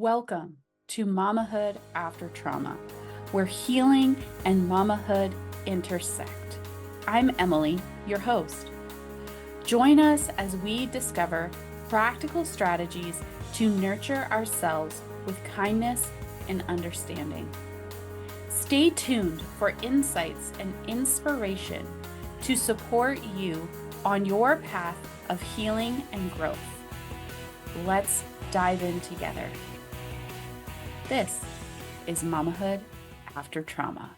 Welcome to Mamahood After Trauma, where healing and mamahood intersect. I'm Emily, your host. Join us as we discover practical strategies to nurture ourselves with kindness and understanding. Stay tuned for insights and inspiration to support you on your path of healing and growth. Let's dive in together. This is Mamahood After Trauma.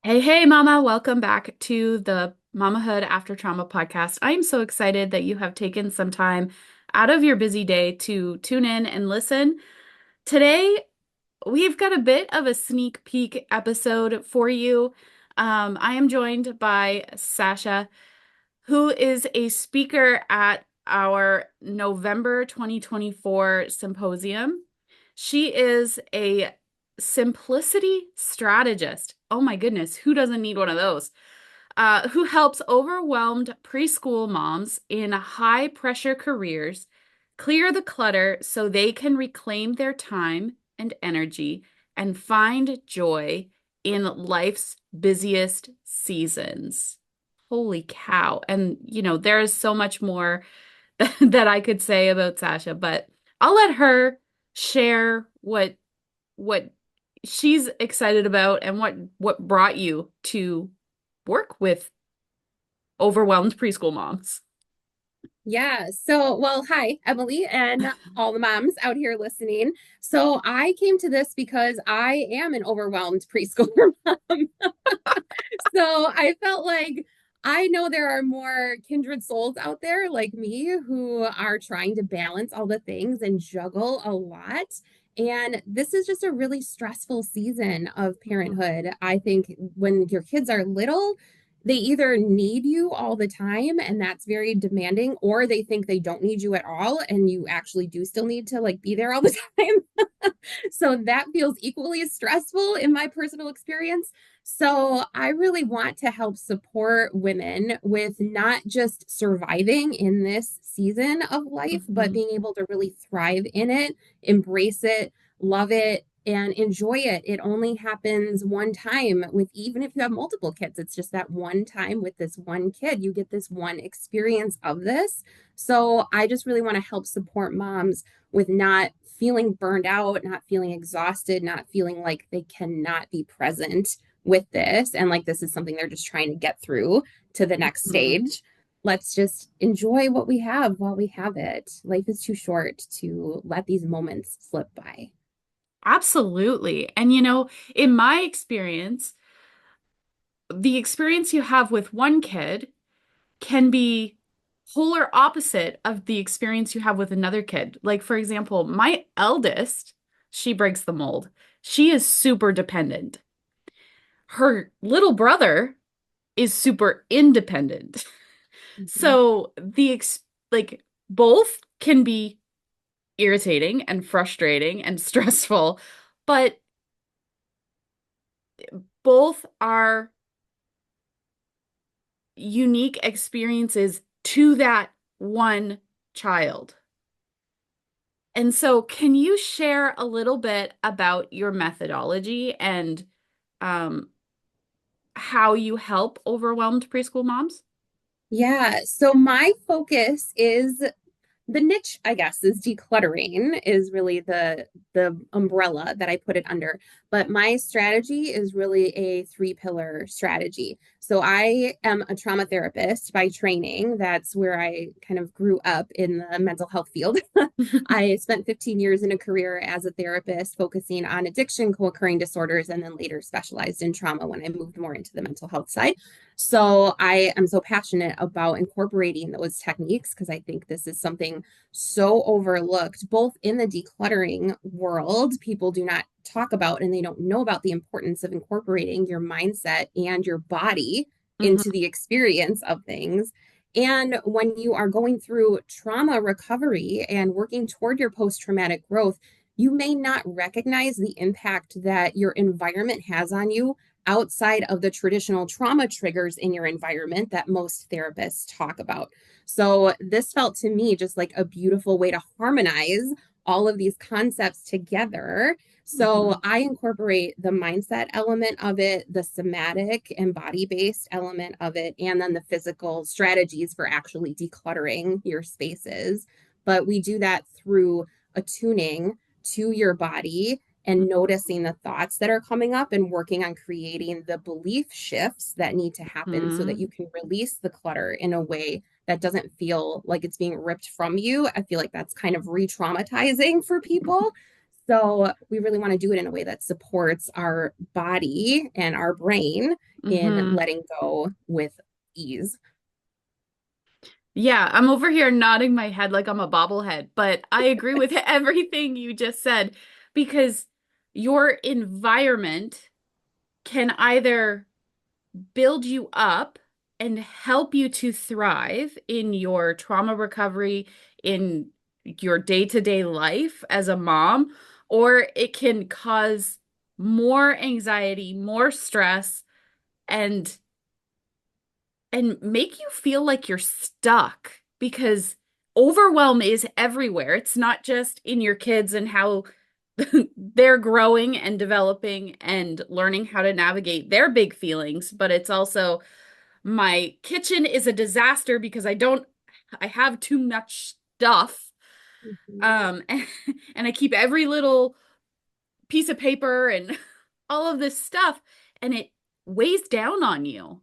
Hey, Mama, welcome back to the Mamahood After Trauma podcast. I am so excited that you have taken some time out of your busy day to tune in and listen. Today, we've got a bit of a sneak peek episode for you. I am joined by Sasia, who is a speaker at our November 2024 symposium. She is a simplicity strategist. Oh my goodness, who doesn't need one of those? Who helps overwhelmed preschool moms in high pressure careers clear the clutter so they can reclaim their time and energy and find joy in life's busiest seasons. Holy cow. And, there is so much more that I could say about Sasia, but I'll let her share what she's excited about and what brought you to work with overwhelmed preschool moms. Yeah. Hi, Emily, and all the moms out here listening. So I came to this because I am an overwhelmed preschooler mom. So I felt like I know there are more kindred souls out there like me who are trying to balance all the things and juggle a lot. And this is just a really stressful season of parenthood. I think when your kids are little, they either need you all the time and that's very demanding, or they think they don't need you at all and you actually do still need to be there all the time. So that feels equally as stressful in my personal experience. So I really want to help support women with not just surviving in this season of life, but being able to really thrive in it, embrace it, love it, and enjoy it. It only happens one time with, even if you have multiple kids, it's just that one time with this one kid. You get this one experience of this. So I just really want to help support moms with not feeling burned out, not feeling exhausted, not feeling like they cannot be present with this. And like this is something they're just trying to get through to the next stage. Let's just enjoy what we have while we have it. Life is too short to let these moments slip by. Absolutely. And in my experience, the experience you have with one kid can be polar opposite of the experience you have with another kid. Like, for example, my eldest, she breaks the mold. She is super dependent. Her little brother is super independent. Mhm. So both can be irritating and frustrating and stressful, but both are unique experiences to that one child. And so, can you share a little bit about your methodology and um, how you help overwhelmed preschool moms? Yeah, so my focus is the niche, I guess, is decluttering is really the umbrella that I put it under. But my strategy is really a three-pillar strategy. So I am a trauma therapist by training. That's where I kind of grew up in the mental health field. I spent 15 years in a career as a therapist focusing on addiction, co-occurring disorders, and then later specialized in trauma when I moved more into the mental health side. So I am so passionate about incorporating those techniques because I think this is something so overlooked, both in the decluttering world. People do not talk about and they don't know about the importance of incorporating your mindset and your body Mhm. into the experience of things. And when you are going through trauma recovery and working toward your post traumatic growth, you may not recognize the impact that your environment has on you outside of the traditional trauma triggers in your environment that most therapists talk about. So, this felt to me just like a beautiful way to harmonize all of these concepts together. So Mm-hmm. I incorporate the mindset element of it, the somatic and body-based element of it, and then the physical strategies for actually decluttering your spaces. But we do that through attuning to your body and noticing the thoughts that are coming up and working on creating the belief shifts that need to happen so that Mm-hmm. you can release the clutter in a way that doesn't feel like it's being ripped from you. I feel like that's kind of re-traumatizing for people. So we really want to do it in a way that supports our body and our brain in Mm-hmm. letting go with ease. Yeah, I'm over here nodding my head like I'm a bobblehead, but I agree with everything you just said because your environment can either build you up and help you to thrive in your trauma recovery, in your day-to-day life as a mom, or it can cause more anxiety, more stress, and make you feel like you're stuck because overwhelm is everywhere. It's not just in your kids and how they're growing and developing and learning how to navigate their big feelings, but it's also my kitchen is a disaster because I have too much stuff. Mhm. And I keep every little piece of paper and all of this stuff, and it weighs down on you.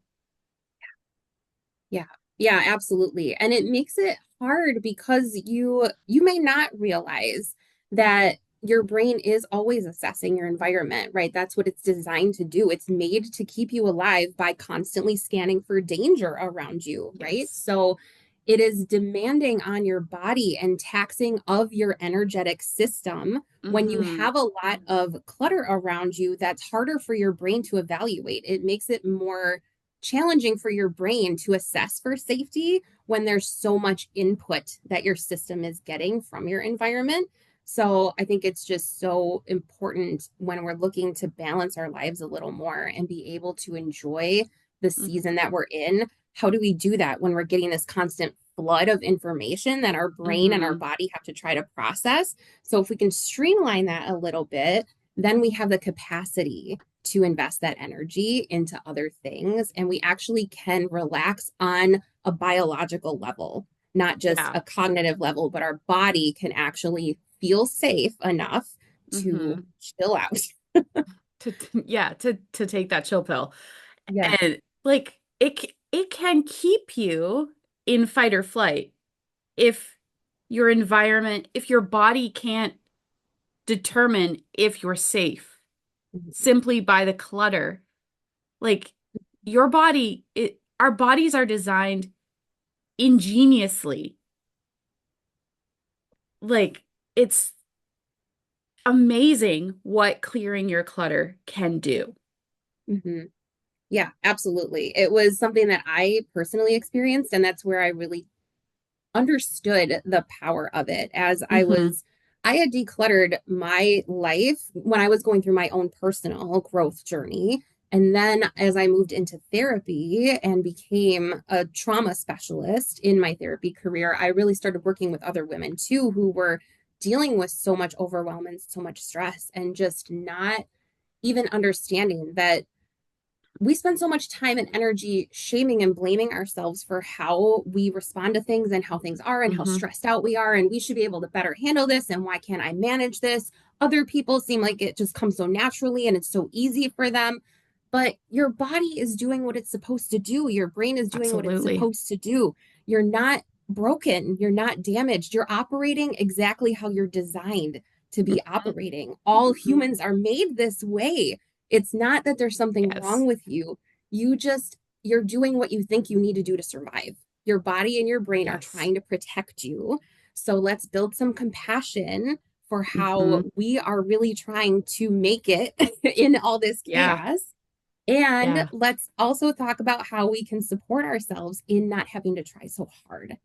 Yeah. Yeah, absolutely. And it makes it hard because you may not realize that your brain is always assessing your environment, right? That's what it's designed to do. It's made to keep you alive by constantly scanning for danger around you, right? Yes. So it is demanding on your body and taxing of your energetic system when you Mm-hmm. have a lot of clutter around you that's harder for your brain to evaluate. It makes it more challenging for your brain to assess for safety when there's so much input that your system is getting from your environment. So I think it's just so important when we're looking to balance our lives a little more and be able to enjoy the season that we're in. How do we do that when we're getting this constant flood of information that our brain and our Mm-hmm. body have to try to process? So if we can streamline that a little bit, then we have the capacity to invest that energy into other things. And we actually can relax on a biological level, not just Yeah. a cognitive level, but our body can actually feel safe enough to Mm-hmm. chill out. Yeah, to take that chill pill. Yeah. And like it can keep you in fight or flight if your environment, if your body can't determine if you're safe simply by the clutter. Like our bodies are designed ingeniously. Like it's amazing what clearing your clutter can do. Mm-hmm. Yeah, absolutely. It was something that I personally experienced, and that's where I really understood the power of it as Hmm. I had decluttered my life when I was going through my own personal growth journey. And then as I moved into therapy and became a trauma specialist in my therapy career, I really started working with other women too who were dealing with so much overwhelm and so much stress and just not even understanding that we spend so much time and energy shaming and blaming ourselves for how we respond to things and how things are and how Hmm. stressed out we are. And we should be able to better handle this. And why can't I manage this? Other people seem like it just comes so naturally and it's so easy for them. But your body is doing what it's supposed to do. Your brain is doing what it's Absolutely. supposed to do. You're not broken. You're not damaged. You're operating exactly how you're designed to be operating. All Hmm. humans are made this way. It's not that there's something Yes. wrong with you. You're doing what you think you need to do to survive. Your body and your brain are Yes. trying to protect you. So let's build some compassion for how Hmm. we are really trying to make it in all this Yeah. chaos. And Yeah. let's also talk about how we can support ourselves in not having to try so hard.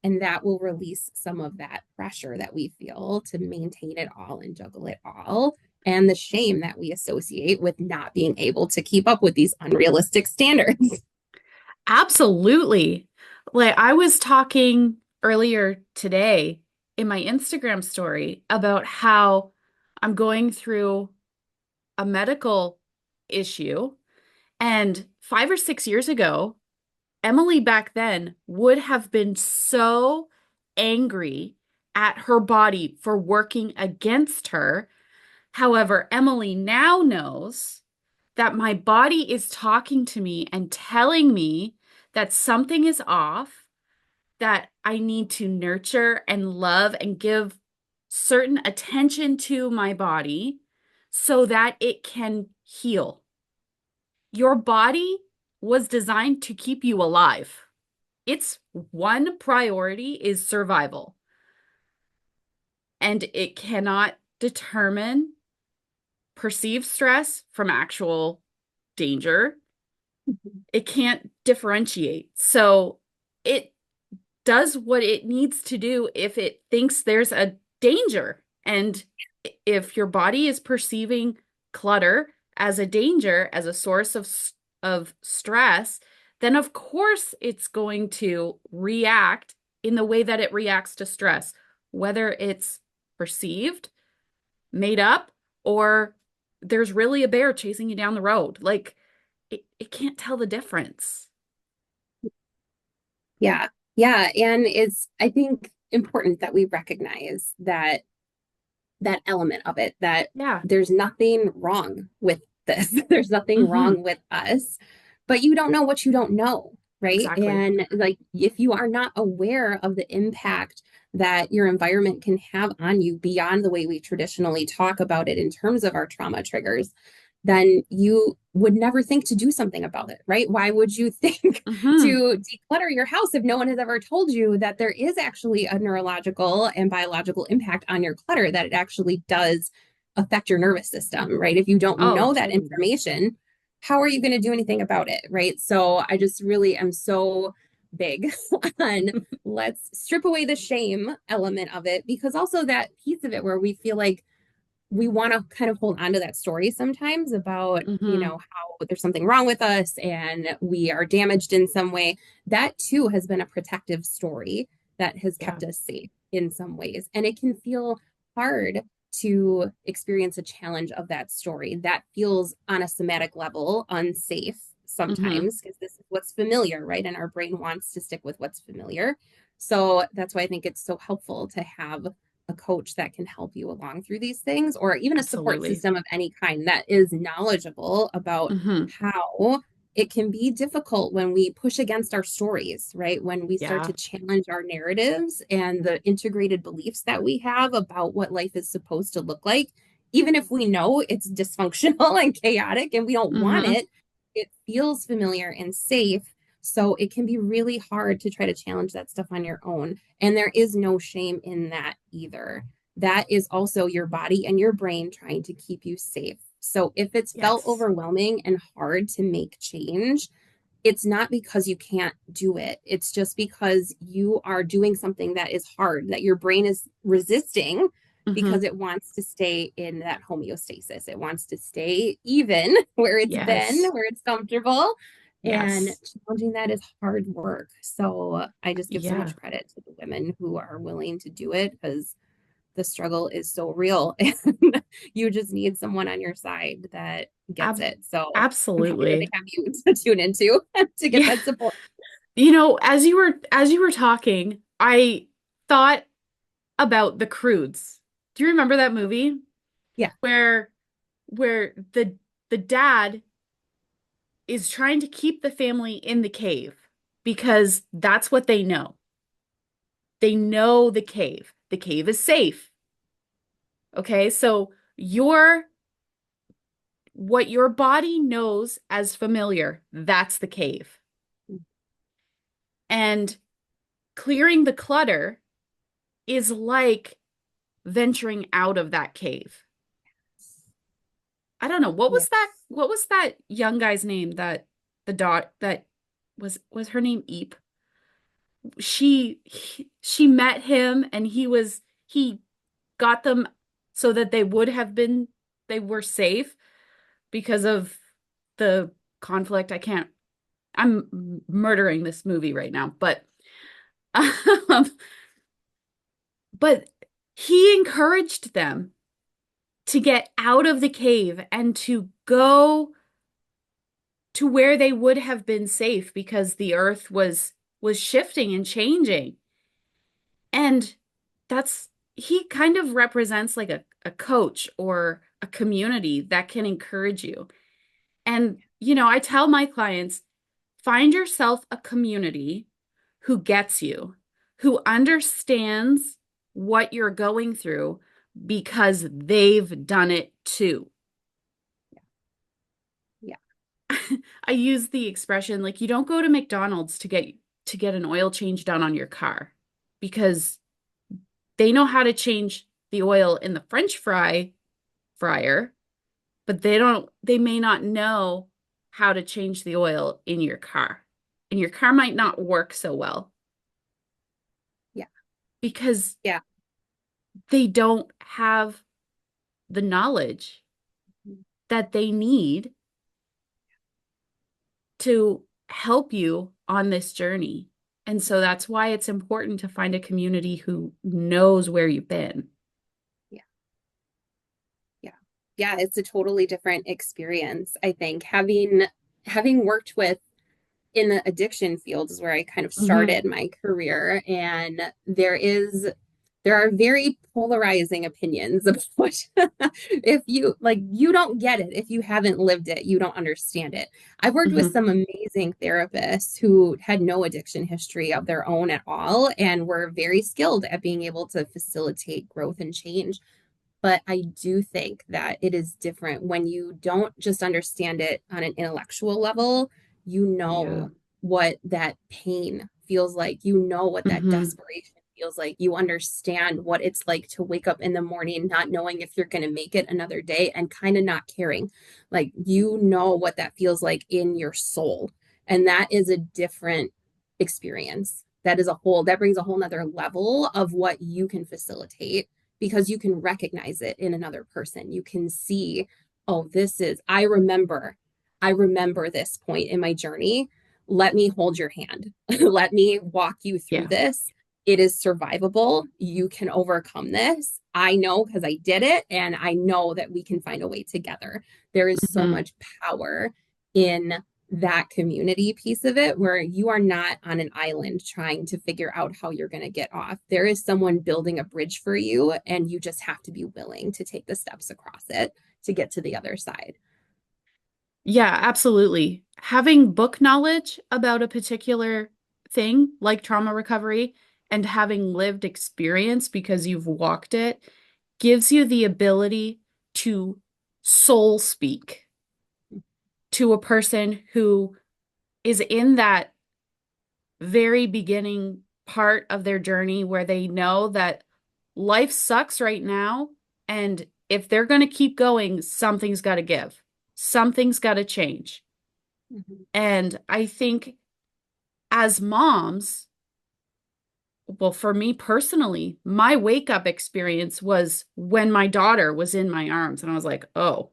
And that will release some of that pressure that we feel to maintain it all and juggle it all, and the shame that we associate with not being able to keep up with these unrealistic standards. Absolutely. Like I was talking earlier today in my Instagram story about how I'm going through a medical issue. And 5 or 6 years ago, Emily back then would have been so angry at her body for working against her. However, Emily now knows that my body is talking to me and telling me that something is off, that I need to nurture and love and give certain attention to my body so that it can heal. Your body was designed to keep you alive. Its one priority is survival, and it cannot determine perceived stress from actual danger. It can't differentiate. So it does what it needs to do if it thinks there's a danger. And if your body is perceiving clutter as a danger, as a source of stress, then of course it's going to react in the way that it reacts to stress, whether it's perceived, made up, or there's really a bear chasing you down the road. Like it can't tell the difference. Yeah. Yeah. And it's, I think, important that we recognize that element of it, that Yeah. there's nothing wrong with this. There's nothing Hmm. wrong with us, but you don't know what you don't know, right? Exactly. And like if you are not aware of the impact that your environment can have on you beyond the way we traditionally talk about it in terms of our trauma triggers, then you would never think to do something about it, right? Why would you think Hmm. to declutter your house if no one has ever told you that there is actually a neurological and biological impact on your clutter, that it actually does affect your nervous system, right? If you don't Oh, know that information, how are you going to do anything about it, right? So I just really am so big on let's strip away the shame element of it, because also that piece of it where we feel like we want to kind of hold on to that story sometimes about, hmm. how there's something wrong with us and we are damaged in some way. That too has been a protective story that has Yeah. kept us safe in some ways. And it can feel hard to experience a challenge of that story that feels on a somatic level unsafe Hmm. sometimes, because this is what's familiar, right? And our brain wants to stick with what's familiar. So that's why I think it's so helpful to have a coach that can help you along through these things, or even a support Absolutely. system of any kind that is knowledgeable about Hmm. how it can be difficult when we push against our stories, right? When we start Yeah. to challenge our narratives and the integrated beliefs that we have about what life is supposed to look like, even if we know it's dysfunctional and chaotic and we don't want Hmm. it, it feels familiar and safe. So it can be really hard to try to challenge that stuff on your own. And there is no shame in that either. That is also your body and your brain trying to keep you safe. So if it's felt Yes. overwhelming and hard to make change, it's not because you can't do it. It's just because you are doing something that is hard, that your brain is resisting because Hmm. it wants to stay in that homeostasis. It wants to stay even where it's been, Yes. where it's comfortable. And Yes. challenging that is hard work. So I just give so Yeah. much credit to the women who are willing to do it, because the struggle is so real and you just need someone on your side that gets Ab it. So I'm happy that they absolutely. have you to tune into to get Yeah. that support. As you were talking, I thought about The Croods. Do you remember that movie Yeah. where the dad is trying to keep the family in the cave because that's what they know. They know the cave. The cave is safe. Okay? So your what your body knows as familiar, that's the cave. And clearing the clutter is like venturing out of that cave. I don't know. Yeah. What was that young guy's name that the dot that was her name Eep? She met him and he got them so that they were safe because of the conflict. I'm murdering this movie right now, but um, But he encouraged them to get out of the cave and to go to where they would have been safe because the earth was shifting and changing. And that's he kind of represents like a coach or a community that can encourage you. And, I tell my clients, find yourself a community who gets you, who understands what you're going through because they've done it too. Yeah. I use the expression like you don't go to McDonald's to get an oil change done on your car because they know how to change the oil in the French fryer, but they may not know how to change the oil in your car. And your car might not work so well Yeah. because Yeah. they don't have the knowledge that they need to help you on this journey. And so that's why it's important to find a community who knows where you've been. Yeah. Yeah. Yeah. It's a totally different experience, I think. Having worked with in the addiction field is where I kind of Hmm. started my career. And there are very polarizing opinions of what if you like you don't get it if you haven't lived it, you don't understand it. I've worked with Hmm. some amazing therapists who had no addiction history of their own at all and were very skilled at being able to facilitate growth and change. But I do think that it is different when you don't just understand it on an intellectual level. You Yeah. know what that pain feels like. You know what that Hmm. desperation feels like. You understand what it's like to wake up in the morning not knowing if you're going to make it another day and kind of not caring. Like, you know what that feels like in your soul. And that is a different experience. That brings a whole nother level of what you can facilitate because you can recognize it in another person. You can see, oh, I remember this point in my journey. Let me hold your hand. Let me walk you through Yeah. this. It is survivable. You can overcome this. I know because I did it, and I know that we can find a way together. There is so Hmm. much power in that community piece of it where you are not on an island trying to figure out how you're going to get off. There is someone building a bridge for you, and you just have to be willing to take the steps across it to get to the other side. Yeah, absolutely. Having book knowledge about a particular thing like trauma recovery and having lived experience because you've walked it gives you the ability to soul speak to a person who is in that very beginning part of their journey where they know that life sucks right now. And if they're going to keep going, something's got to give, something's got to change. Mhm. And I think as moms, well, for me personally, my wake up experience was when my daughter was in my arms, and I was like, oh,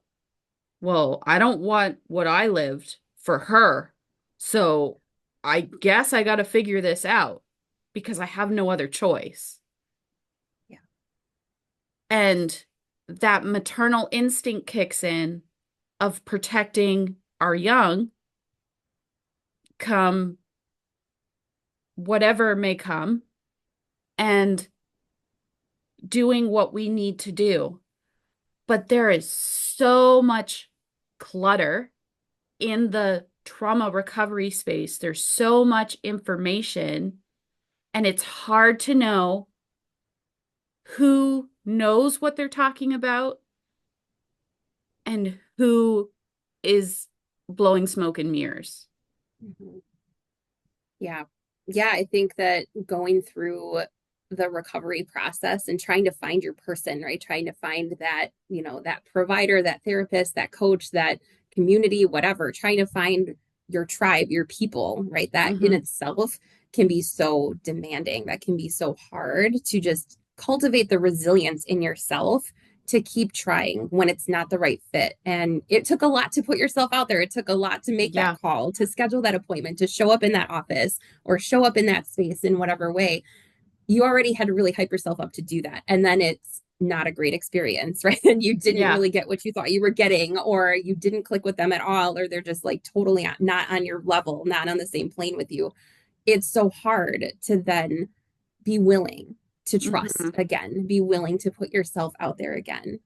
well, I don't want what I lived for her. So I guess I got to figure this out because I have no other choice. Yeah. And that maternal instinct kicks in of protecting our young come whatever may come and doing what we need to do. But there is so much clutter in the trauma recovery space. There's so much information, and it's hard to know who knows what they're talking about and who is blowing smoke and mirrors. Mhm. Yeah. Yeah, I think that going through the recovery process and trying to find your person, right? Trying to find that, that provider, that therapist, that coach, that community, whatever, trying to find your tribe, your people, right? That in Hmm. itself can be so demanding. That can be so hard to just cultivate the resilience in yourself to keep trying when it's not the right fit. And it took a lot to put yourself out there. It took a lot to make that Yeah. call, to schedule that appointment, to show up in that office or show up in that space in whatever way. you already had to really hype yourself up to do that. And then it's not a great experience, right? And you didn't Yeah. really get what you thought you were getting, or you didn't click with them at all, or they're just like totally not on your level, not on the same plane with you. It's so hard to then be willing to trust Hmm. again, be willing to put yourself out there again.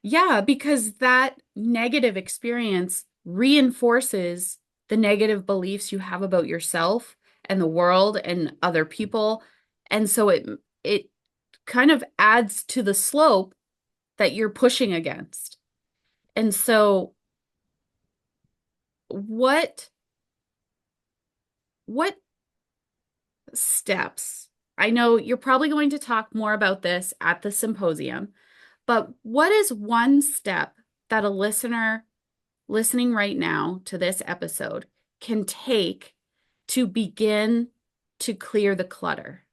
Yeah, because that negative experience reinforces the negative beliefs you have about yourself and the world and other people. And so it kind of adds to the slope that you're pushing against. And so what what steps? I know you're probably going to talk more about this at the symposium, but what is one step that a listener listening right now to this episode can take to begin to clear the clutter?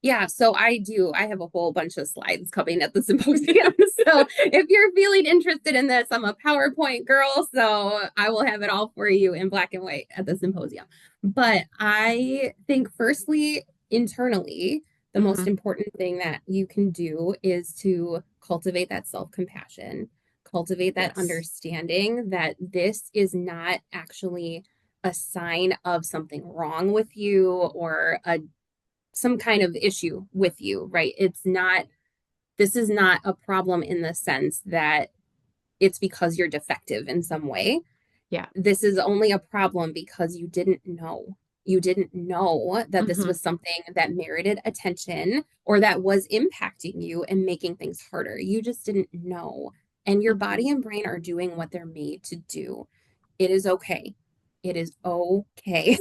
Yeah, so I do. I have a whole bunch of slides coming at the symposium. So if you're feeling interested in this, I'm a PowerPoint girl, so I will have it all for you in black and white at the symposium. But I think, firstly, internally, the most Hmm. important thing that you can do is to cultivate that self compassion, cultivate that Yes. understanding that this is not actually a sign of something wrong with you or some kind of issue with you, right? This is not a problem in the sense that it's because you're defective in some way. Yeah. This is only a problem because you didn't know. You didn't know that this Hmm. was something that merited attention or that was impacting you and making things harder. You just didn't know. And your Hmm. body and brain are doing what they're made to do. It is okay. It is okay.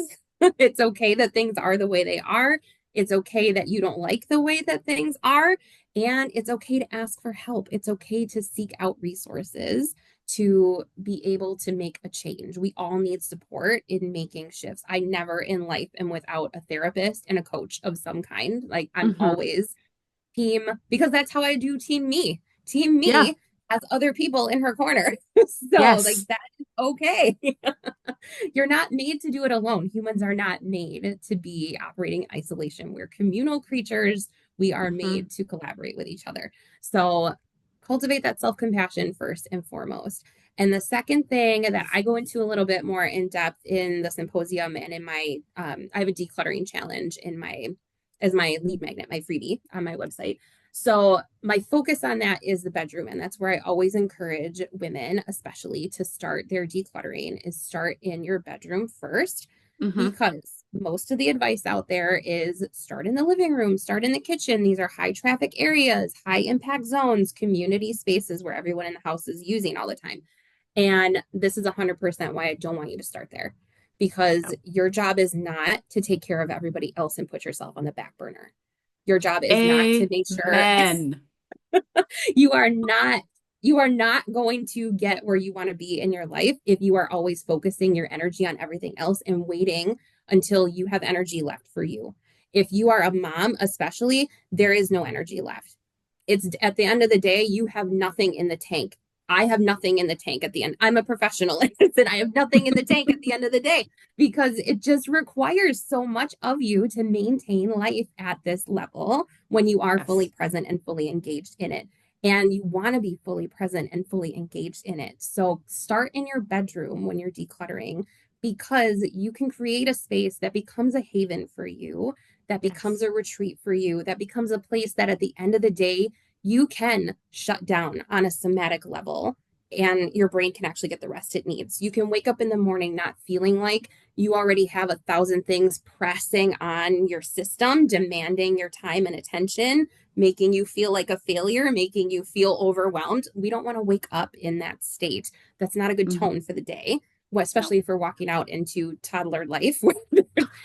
It's okay that things are the way they are. It's okay that you don't like the way that things are. And it's okay to ask for help. It's okay to seek out resources to be able to make a change. We all need support in making shifts. I never in life am without a therapist and a coach of some kind. Like I'm Hmm. always team, because that's how I do team me. Team Yeah. me has other people in her corner. So like Yes. that is okay. You're not made to do it alone. Humans are not made to be operating in isolation. We're communal creatures. We are Hmm. made to collaborate with each other. So cultivate that self compassion first and foremost. And the second thing that I go into a little bit more in depth in the symposium and in my, I have a decluttering challenge in my, as my lead magnet, my freebie on my website. So my focus on that is the bedroom, and that's where I always encourage women, especially, to start their decluttering. Is start in your bedroom first, Hmm. because most of the advice out there is start in the living room, start in the kitchen. These are high traffic areas, high impact zones, community spaces where everyone in the house is using all the time. And this is 100% why I don't want you to start there, because your job is not to take care of everybody else and put yourself on the back burner. Your job is not to make sure Amen. you are not you are not going to get where you want to be in your life if you are always focusing your energy on everything else and waiting until you have energy left for you. If you are a mom, especially, there is no energy left. It's at the end of the day, you have nothing in the tank. I have nothing in the tank at the end. I'm a professional and I have nothing in the tank at the end of the day because it just requires so much of you to maintain life at this level when you are fully Yes. present and fully engaged in it. And you want to be fully present and fully engaged in it. So start in your bedroom when you're decluttering, because you can create a space that becomes a haven for you, that becomes Yes. a retreat for you, that becomes a place that at the end of the day, you can shut down on a somatic level and your brain can actually get the rest it needs. You can wake up in the morning not feeling like you already have 1,000 things pressing on your system, demanding your time and attention, making you feel like a failure, making you feel overwhelmed. We don't want to wake up in that state. That's not a good Hmm. tone for the day, well, No. especially if we're walking out into toddler life.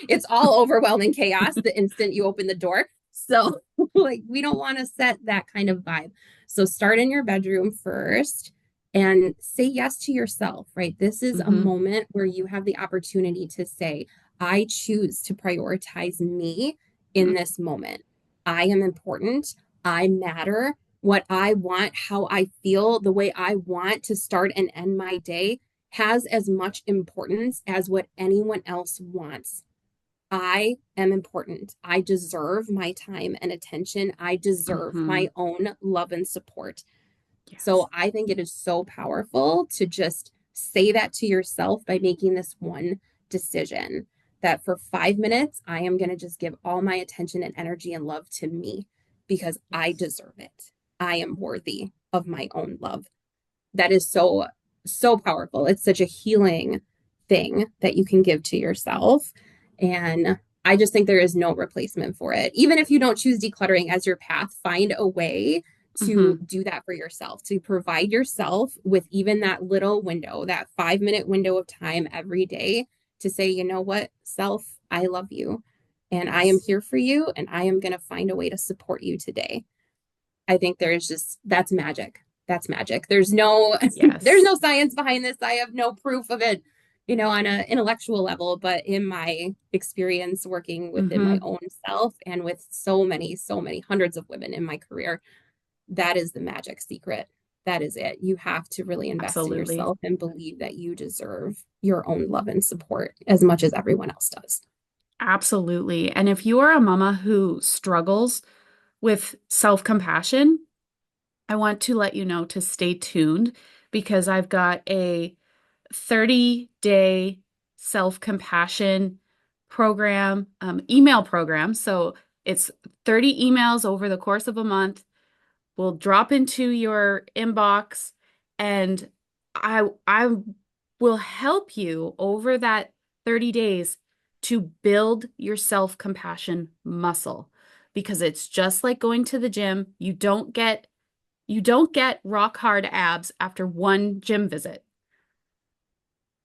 It's all overwhelming chaos the instant you open the door. So, like, we don't want to set that kind of vibe. So, start in your bedroom first and say yes to yourself, right? This is a Hmm. moment where you have the opportunity to say, I choose to prioritize me in this moment. I am important. I matter. What I want, how I feel, the way I want to start and end my day has as much importance as what anyone else wants. I am important. I deserve my time and attention. I deserve Mm-hmm. my own love and support. Yes. So I think it is so powerful to just say that to yourself by making this one decision that for 5 minutes, I am going to just give all my attention and energy and love to me because I Yes. deserve it. I am worthy of my own love. That is so, so powerful. It's such a healing thing that you can give to yourself. And I just think there is no replacement for it. Even if you don't choose decluttering as your path, find a way to Mm-hmm. do that for yourself, to provide yourself with even that little window, that 5 minute window of time every day to say, you know what, self, I love you and I am Yes. here for you and I am going to find a way to support you today. I think there's just that's magic. That's magic. There's no there's Yes. no science behind this. I have no proof of it, on an intellectual level, but in my experience working within my Mm-hmm. own self and with so many hundreds of women in my career, that is the magic secret. That is it. You have to really invest in Absolutely. yourself and believe that you deserve your own love and support as much as everyone else does. Absolutely. And if you are a mama who struggles with self-compassion, I want to let you know to stay tuned because I've got a 30-day self-compassion program, email program. So it's 30 emails over the course of a month will drop into your inbox and I will help you over that 30 days to build your self-compassion muscle because it's just like going to the gym. You don't get rock hard abs after one gym visit.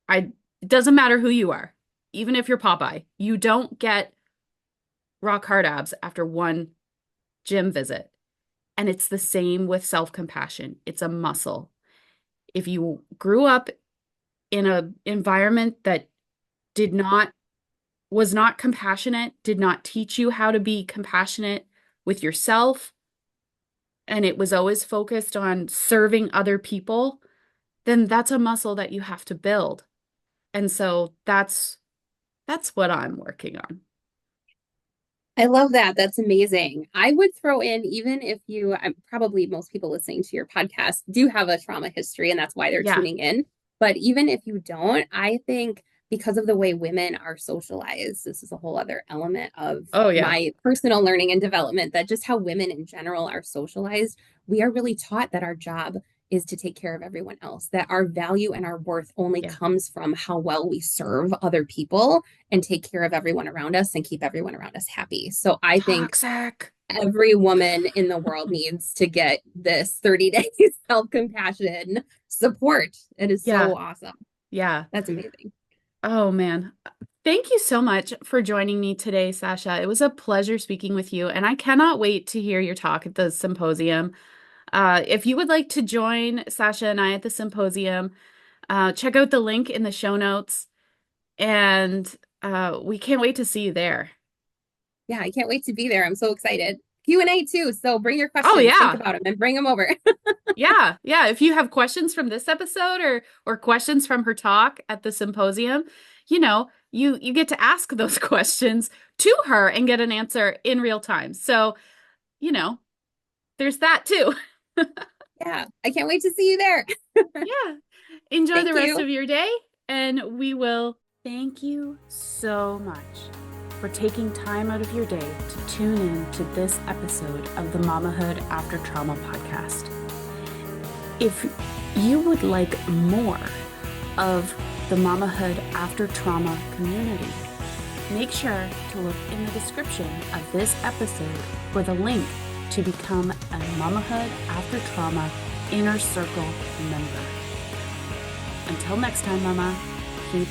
It doesn't matter who you are. Even if you're Popeye, you don't get rock hard abs after one gym visit. And it's the same with self-compassion. It's a muscle. If you grew up in an environment that did not was not compassionate, did not teach you how to be compassionate with yourself, and it was always focused on serving other people, then that's a muscle that you have to build. And so that's what I'm working on. I love that. That's amazing. I would throw in, even if I'm probably most people listening to your podcast do have a trauma history and that's why they're Yeah. tuning in. But even if you don't, I think because of the way women are socialized, this is a whole other element of Oh yeah. my personal learning and development that just how women in general are socialized, we are really taught that our job is to take care of everyone else, that our value and our worth only Yeah. comes from how well we serve other people and take care of everyone around us and keep everyone around us happy. So I think Toxic. every woman in the world needs to get this 30 days self-compassion support. It is Yeah. so awesome. Yeah. That's amazing. Oh man. Thank you so much for joining me today, Sasha. It was a pleasure speaking with you, and I cannot wait to hear your talk at the symposium. If you would like to join Sasha and I at the symposium, check out the link in the show notes, and we can't wait to see you there. Yeah, I can't wait to be there. I'm so excited. Q&A too. So bring your Oh questions, think yeah. about them and bring them over. Yeah, yeah. If you have questions from this episode or questions from her talk at the symposium, you get to ask those questions to her and get an answer in real time. So, you know, there's that too. Yeah, I can't wait to see you there. Yeah. Enjoy the Thank rest you. of your day, and we will thank you so much for taking time out of your day to tune in to this episode of the Mamahood After Trauma podcast. If you would like more of the Mamahood After Trauma community, make sure to look in the description of this episode for the link to become a Mamahood After Trauma Inner Circle member. Until next time, Mama, keep